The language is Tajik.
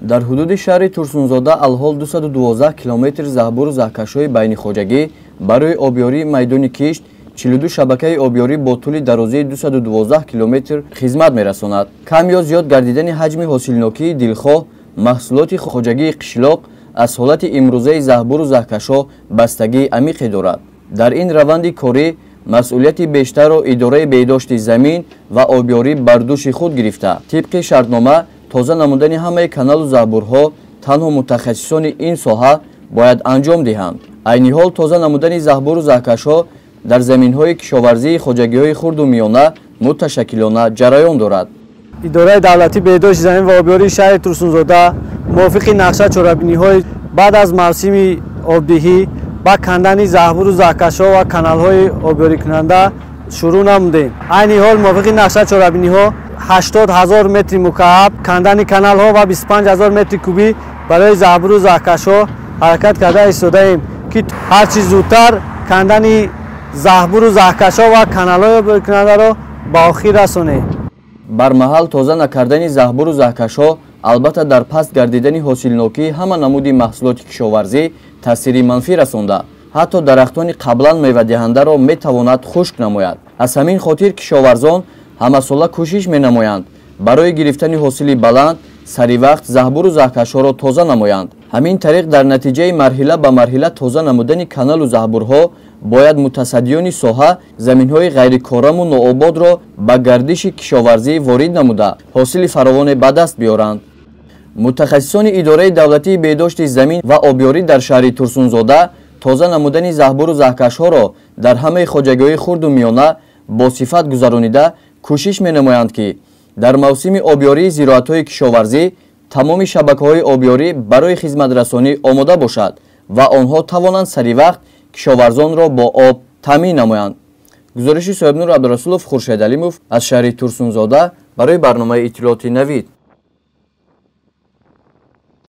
дар ҳудуди шаҳри Турсунзода алҳол 212 километр заҳбуру заҳкашҳои байнихоҷагӣ барои обёрии майдони кишт 42 шабакаи обёрӣ бо тӯли дарозии 212 километр хизмат мерасонад. Кам ё зиёд гардидани ҳаҷми ҳосилнокии дилхоҳ маҳсулоти хоҷагии қишлоқ аз ҳолати имрӯзаи заҳбуру заҳкашҳо бастагии амиқе дорад. дар ин раванди корӣ масъулияти бештарро идораи беҳдошти замин ва обёрӣ бар дӯши худ гирифта, тибқи шартнома тоза намудани ҳамаи каналу заҳбурҳо танҳо мутахассисони ин соҳа бояд анҷом диҳанд. айни ҳол тоза намудани заҳбуру заҳкашҳо дар заминҳои кишоварзии хоҷагиҳои хурду миёна муташаккилона ҷараён дорад. идораи давлатии беҳдошти замин ва обёрии шаҳри Турсунзода мувофиқи нақша чорабиниҳои баъд аз мавсими обдиҳӣ ба кандани заҳбуру заҳкашҳо ва каналҳои обёрикунанда шурӯъ намудем. айни ҳол мувофиқи нақша чорабиниҳо 80 000 метри мукааб кандани каналҳо ва 25 000 метри кубӣ барои заҳбуру заҳкашҳо ҳаракат карда истодаем, ки ҳарчи зудтар кандани заҳбуру заҳкашҳо ва каналҳои обёрикунандаро ба охир расонем. бар маҳал тоза накардани заҳбуру заҳкашҳо албатта дар паст гардидани ҳосилнокии ҳама намуди маҳсулоти кишоварзӣ таъсири манфӣ расонда, ҳатто дарахтони қаблан мевадиҳандаро метавонад хушк намояд. аз ҳамин хотир кишоварзон ҳамасола кӯшиш менамоянд барои гирифтани ҳосили баланд саривақт заҳбуру заҳкашҳоро тоза намоянд. ҳамин тариқ дар натиҷаи марҳила ба марҳила тоза намудани каналу заҳбурҳо бояд мутасаддиёни соҳа заминҳои ғайрикораму ноободро ба гардиши кишоварзӣ ворид намуда ҳосили фаровоне ба даст биёранд. мутахассисони идораи давлатии беҳдошти замин ва обёрӣ дар шаҳри Турсунзода тоза намудани заҳбуру заҳкашҳоро дар ҳамаи хоҷагиҳои хурду миёна босифат гузаронида кӯшиш менамоянд, ки дар мавсими обёрии зироатҳои кишоварзӣ тамоми шабакаҳои обёрӣ барои хизматрасонӣ омода бошад ва онҳо тавонанд саривақт кишоварзонро бо об таъмин намоянд. гузориши соҳибнур Абдурасулов, Хуршед Алимов аз шаҳри Турсунзода барои барномаи иттилооти Навид.